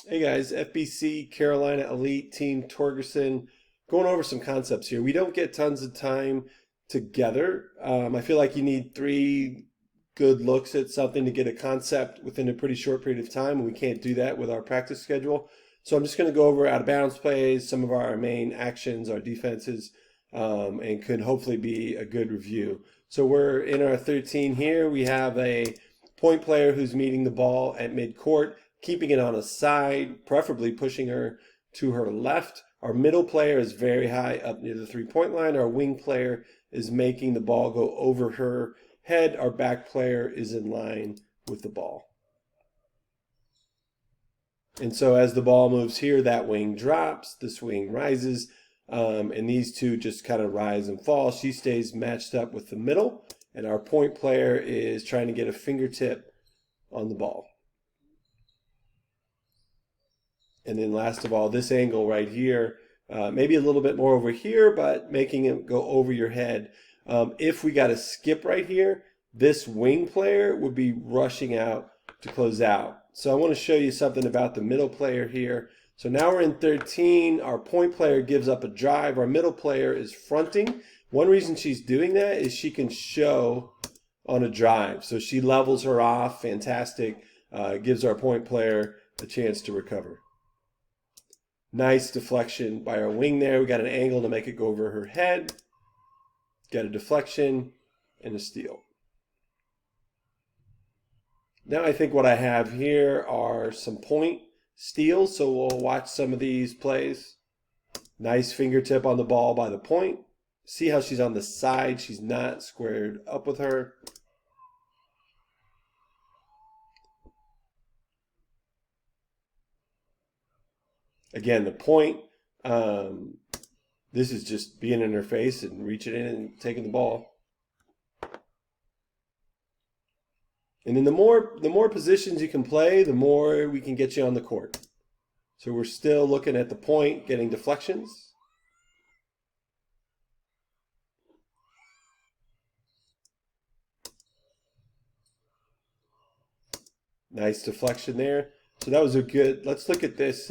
Hey guys, FBC Carolina Elite Team Torgerson, going over some concepts here. We don't get tons of time together. I feel like you need 3 good looks at something to get a concept within a pretty short period of time, and we can't do that with our practice schedule. So I'm just going to go over out of bounds plays, some of our main actions, our defenses, and could hopefully be a good review. So we're in our 13 here. We have a point player who's meeting the ball at midcourt, keeping it on a side, preferably pushing her to her left. Our middle player is very high up near the three-point line. Our wing player is making the ball go over her head. Our back player is in line with the ball. And so as the ball moves here, that wing drops, this wing rises, and these two just kind of rise and fall. She stays matched up with the middle, and our point player is trying to get a fingertip on the ball. And then last of all, this angle right here, maybe a little bit more over here, but making it go over your head. If we got a skip right here, this wing player would be rushing out to close out. So I want to show you something about the middle player here. So now we're in 13. Our point player gives up a drive. Our middle player is fronting. One reason she's doing that is she can show on a drive. So she levels her off. Fantastic. Gives our point player a chance to recover. Nice deflection by our wing there. We got an angle to make it go over her head. Got a deflection and a steal. Now I think what I have here are some point steals, so we'll watch some of these plays. Nice fingertip on the ball by the point. See how she's on the side. She's not squared up with her. Again, the point, this is just being in her face and reaching in and taking the ball. And then the more positions you can play, the more we can get you on the court. So we're still looking at the point, getting deflections. Nice deflection there. So that was a good, let's look at this.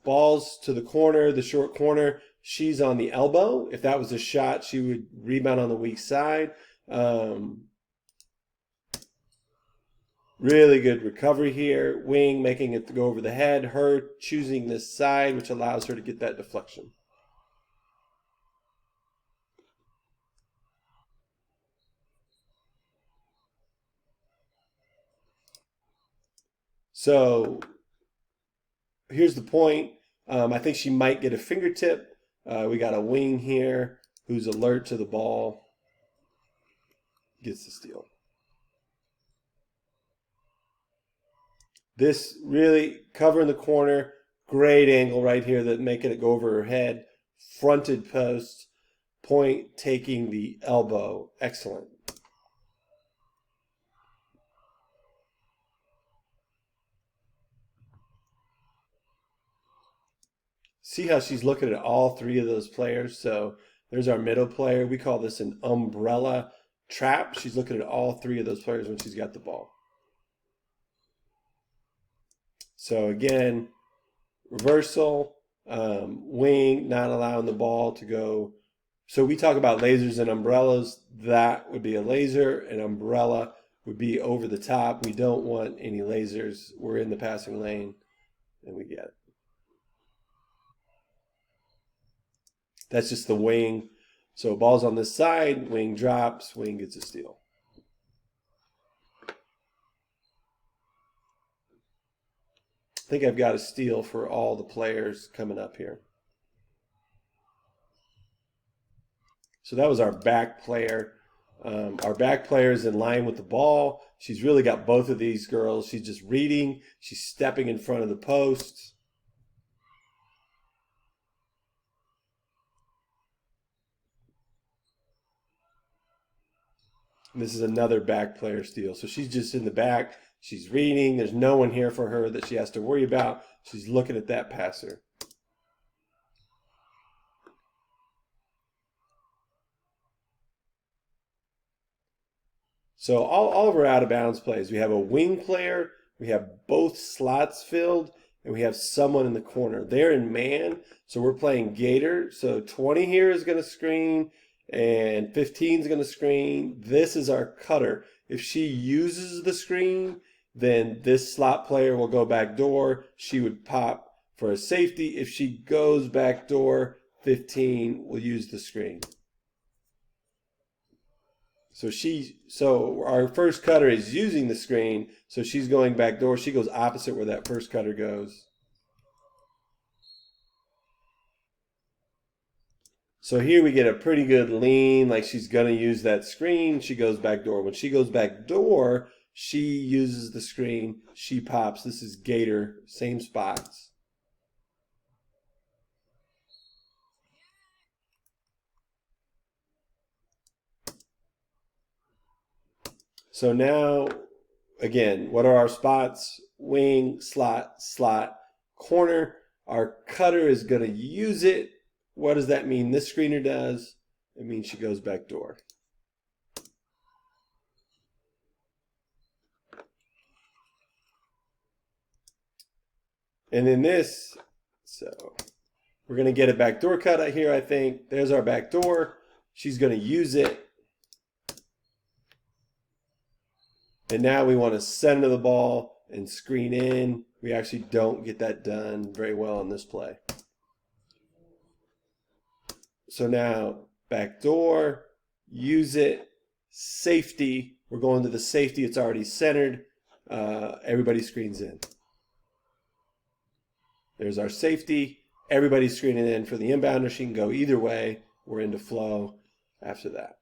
Balls to the corner, the short corner. She's on the elbow. If that was a shot, she would rebound on the weak side. Really good recovery here. Wing making it go over the head. Her choosing this side, which allows her to get that deflection. So here's the point. I think she might get a fingertip. We got a wing here who's alert to the ball. Gets the steal. This really covering the corner. Great angle right here that making it go over her head. Fronted post. Point taking the elbow. Excellent. See how she's looking at all 3 of those players. So there's our middle player. We call this an umbrella trap. She's looking at all 3 of those players when she's got the ball. So again, reversal, wing, not allowing the ball to go. So we talk about lasers and umbrellas. That would be a laser. An umbrella would be over the top. We don't want any lasers. We're in the passing lane, and we get it. That's just the wing. So ball's on this side, wing drops, wing gets a steal. I think I've got a steal for all the players coming up here. So that was our back player. Our back player is in line with the ball. She's really got both of these girls. She's just reading. She's stepping in front of the post. And this is another back player steal. So she's just in the back. She's reading. There's no one here for her that she has to worry about. She's looking at that passer. So all of our out of bounds plays, we have a wing player, we have both slots filled, and we have someone in the corner. They're in man, so we're playing Gator. So 20 here is going to screen, and 15 is going to screen. This is our cutter. If she uses the screen, then this slot player will go back door. She would pop for a safety. If she goes back door, 15 will use the screen. So our first cutter is using the screen, so she's going back door. She goes opposite where that first cutter goes. So here we get a pretty good lean, like she's going to use that screen. She goes back door. When she goes back door, she uses the screen. She pops. This is Gator, same spots. So now, again, what are our spots? Wing, slot, slot, corner. Our cutter is going to use it. What does that mean this screener does? It means she goes back door. And then this, so we're going to get a backdoor cut out here, I think. There's our backdoor. She's going to use it. And now we want to center the ball and screen in. We actually don't get that done very well on this play. So now backdoor, use it, safety. We're going to the safety. It's already centered. Everybody screens in. There's our safety. Everybody's screening in for the inbounder. She can go either way. We're into flow after that.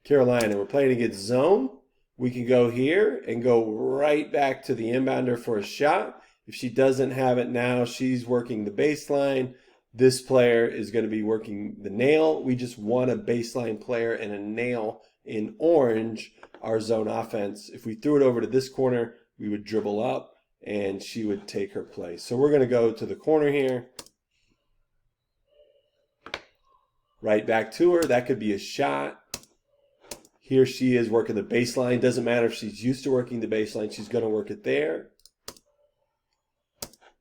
Carolina, we're playing against zone. We can go here and go right back to the inbounder for a shot. If she doesn't have it now, she's working the baseline. This player is going to be working the nail. We just want a baseline player and a nail in orange, our zone offense. If we threw it over to this corner, we would dribble up and she would take her place. So we're going to go to the corner here. Right back to her. That could be a shot. Here she is working the baseline. Doesn't matter if she's used to working the baseline. She's going to work it there.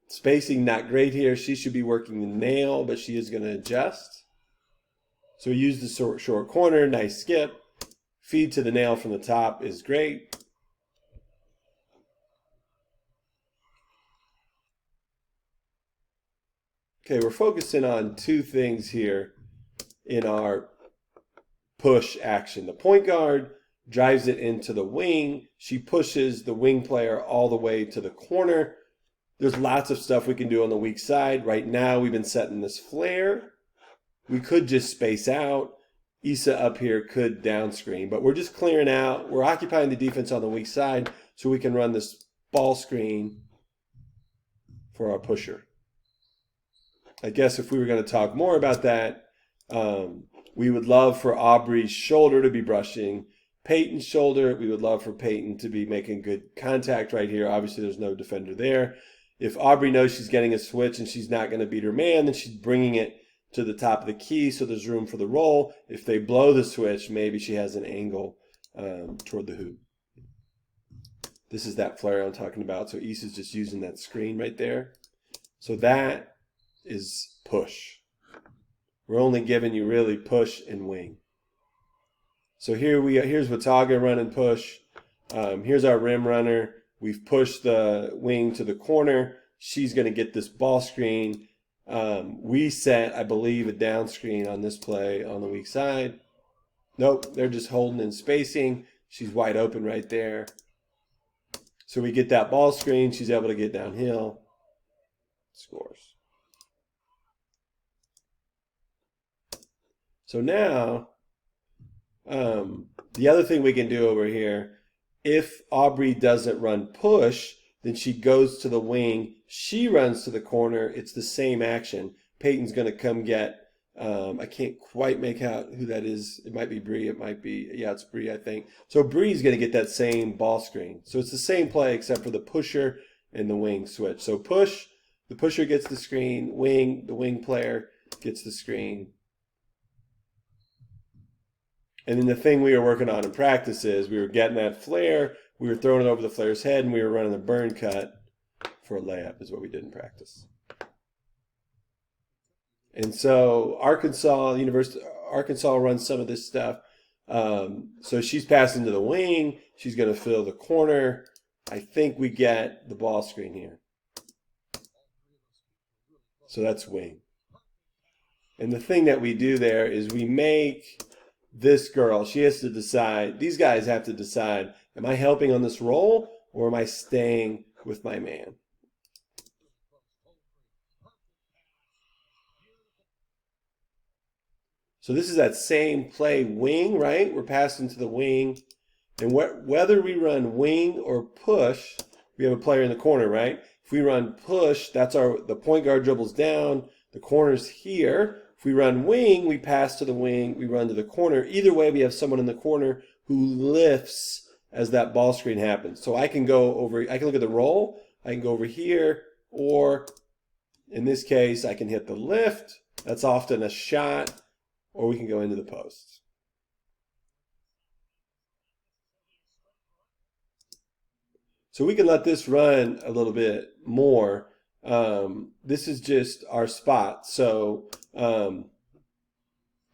Spacing not great here. She should be working the nail, but she is going to adjust. So we use the short corner. Nice skip. Feed to the nail from the top is great. Okay, we're focusing on two things here in our push action. The point guard drives it into the wing. She pushes the wing player all the way to the corner. There's lots of stuff we can do on the weak side. Right now, we've been setting this flare. We could just space out. Issa up here could down screen, but we're just clearing out. We're occupying the defense on the weak side so we can run this ball screen for our pusher. I guess if we were going to talk more about that, we would love for Aubrey's shoulder to be brushing Peyton's shoulder. We would love for Peyton to be making good contact right here. Obviously, there's no defender there. If Aubrey knows she's getting a switch and she's not going to beat her man, then she's bringing it to the top of the key so there's room for the roll. If they blow the switch, maybe she has an angle toward the hoop. This is that flare I'm talking about. So Issa's just using that screen right there. So that is push. We're only giving you really push and wing. So here's Wataga running push. Here's our rim runner. We've pushed the wing to the corner. She's going to get this ball screen. We set, I believe, a down screen on this play on the weak side. Nope, they're just holding in spacing. She's wide open right there. So we get that ball screen. She's able to get downhill. Scores. So now, the other thing we can do over here, if Aubrey doesn't run push, then she goes to the wing. She runs to the corner. It's the same action. Peyton's going to come get, I can't quite make out who that is. It might be Bree. It might be, yeah, it's Bree, I think. So Bree's going to get that same ball screen. So it's the same play except for the pusher and the wing switch. So push, the pusher gets the screen. Wing, the wing player gets the screen. And then the thing we were working on in practice is we were getting that flare. we were throwing it over the flare's head and we were running a burn cut for a layup is what we did in practice. And so Arkansas runs some of this stuff. So she's passing to the wing. She's going to fill the corner. I think we get the ball screen here. So that's wing. And the thing that we do there is we make this girl, she has to decide, these guys have to decide, am I helping on this roll or am I staying with my man? So this is that same play wing, right? We're passing to the wing. And whether we run wing or push, we have a player in the corner, right? If we run push, that's the point guard dribbles down, the corner's here. If we run wing, we pass to the wing, we run to the corner. Either way, we have someone in the corner who lifts as that ball screen happens. So I can look at the roll, I can go over here, or in this case, I can hit the lift. That's often a shot, or we can go into the post. So we can let this run a little bit more. This is just our spot. So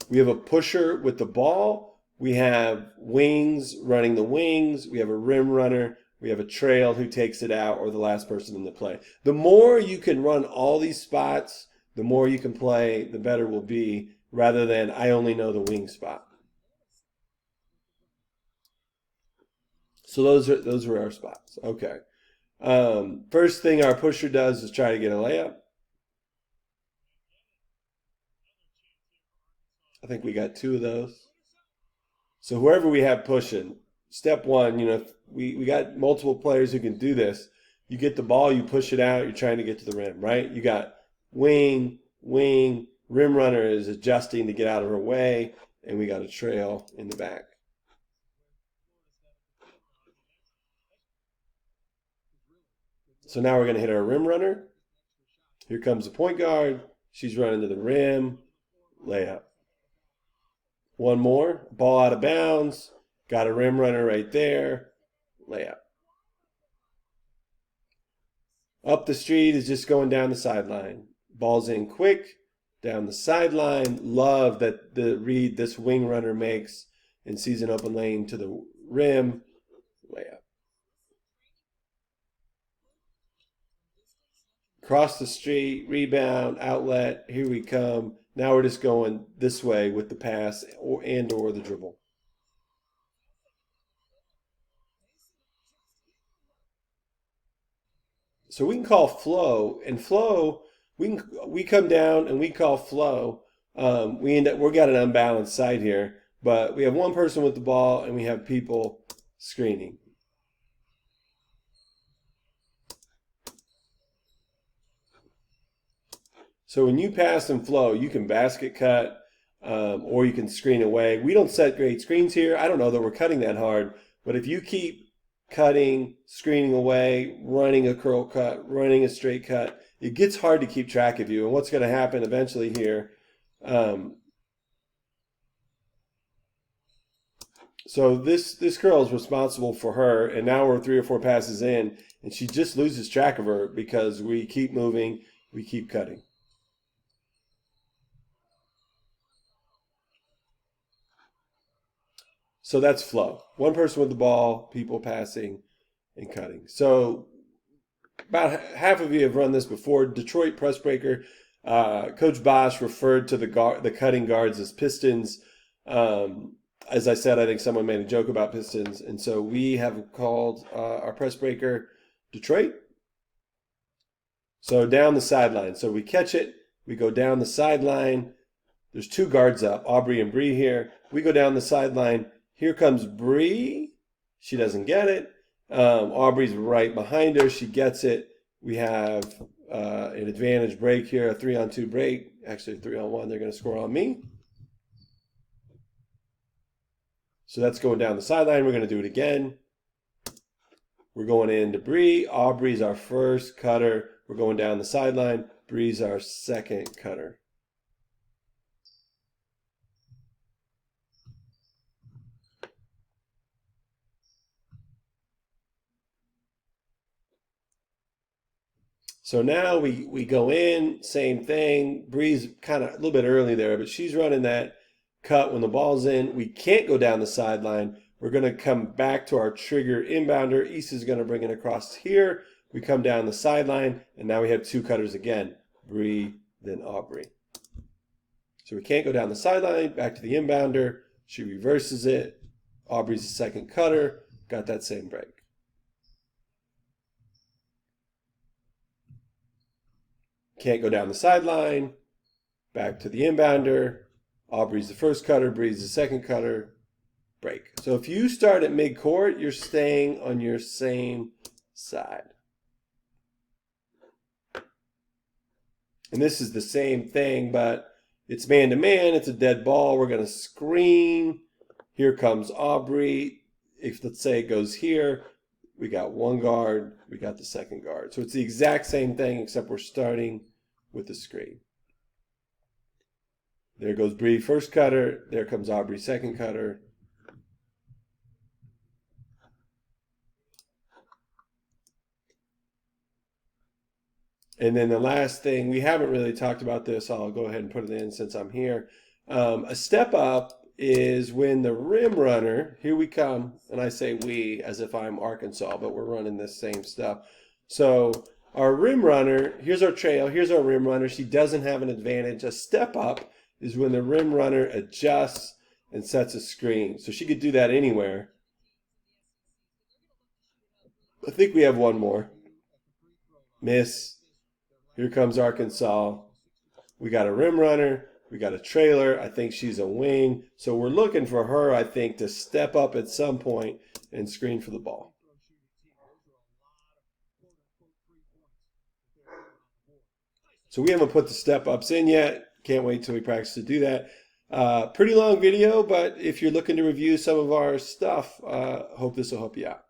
we have a pusher with the ball. We have wings running the wings. We have a rim runner. We have a trail who takes it out, or the last person in the play. The more you can run all these spots, the more you can play, the better we'll be, rather than I only know the wing spot. So those are our spots. Okay. First thing our pusher does is try to get a layup. I think we got 2 of those. So whoever we have pushing, step one, we got multiple players who can do this. You get the ball, you push it out, you're trying to get to the rim, right? You got wing, rim runner is adjusting to get out of her way, and we got a trail in the back. So now we're going to hit our rim runner. Here comes the point guard. She's running to the rim. Layup. One more. Ball out of bounds. Got a rim runner right there. Layup. Up the street is just going down the sideline. Ball's in quick. Down the sideline. Love that the read this wing runner makes and sees an open lane to the rim. Layup. Cross the street, rebound, outlet, here we come. Now we're just going this way with the pass or the dribble. So we can call flow, and flow, we come down and we call flow. We got an unbalanced side here, but we have one person with the ball and we have people screening. So when you pass and flow, you can basket cut or you can screen away. We don't set great screens here. I don't know that we're cutting that hard, but if you keep cutting, screening away, running a curl cut, running a straight cut, it gets hard to keep track of you. And what's going to happen eventually here, so this girl is responsible for her, and now we're 3 or 4 passes in, and she just loses track of her because we keep moving, we keep cutting. So that's flow. One person with the ball, people passing and cutting. So about half of you have run this before. Detroit press breaker. Coach Bosch referred to the cutting guards as pistons. As I said, I think someone made a joke about pistons. And so we have called our press breaker Detroit. So down the sideline. So we catch it. We go down the sideline. There's 2 guards up, Aubrey and Bree here. We go down the sideline. Here comes Bree. She doesn't get it. Aubrey's right behind her. She gets it. We have an advantage break here, a 3-on-2 break. Actually, a 3-on-1. They're going to score on me. So that's going down the sideline. We're going to do it again. We're going into Bree. Aubrey's our first cutter. We're going down the sideline. Bree's our second cutter. So now we go in, same thing. Bree's kind of a little bit early there, but she's running that cut when the ball's in. We can't go down the sideline. We're going to come back to our trigger inbounder. Issa's going to bring it across here. We come down the sideline, and now we have two cutters again. Bree, then Aubrey. So we can't go down the sideline, back to the inbounder. She reverses it. Aubrey's the second cutter. Got that same break. Can't go down the sideline, back to the inbounder. Aubrey's the first cutter, Bree's the second cutter, break. So if you start at mid-court, you're staying on your same side. And this is the same thing, but it's man-to-man. It's a dead ball. We're going to screen. Here comes Aubrey. If, let's say, it goes here, we got one guard. We got the second guard. So it's the exact same thing, except we're starting with the screen. There goes Bree, first cutter. There comes Aubrey, second cutter. And then the last thing, we haven't really talked about this. I'll go ahead and put it in since I'm here. A step up is when the rim runner, here we come, and I say we as if I'm Arkansas, but we're running this same stuff. So our rim runner, here's our trail, here's our rim runner. She doesn't have an advantage. A step up is when the rim runner adjusts and sets a screen. So she could do that anywhere. I think we have one more. Miss. Here comes Arkansas. We got a rim runner. We got a trailer. I think she's a wing. So we're looking for her, I think, to step up at some point and screen for the ball. So we haven't put the step ups in yet. Can't wait till we practice to do that. Pretty long video, but if you're looking to review some of our stuff, hope this will help you out.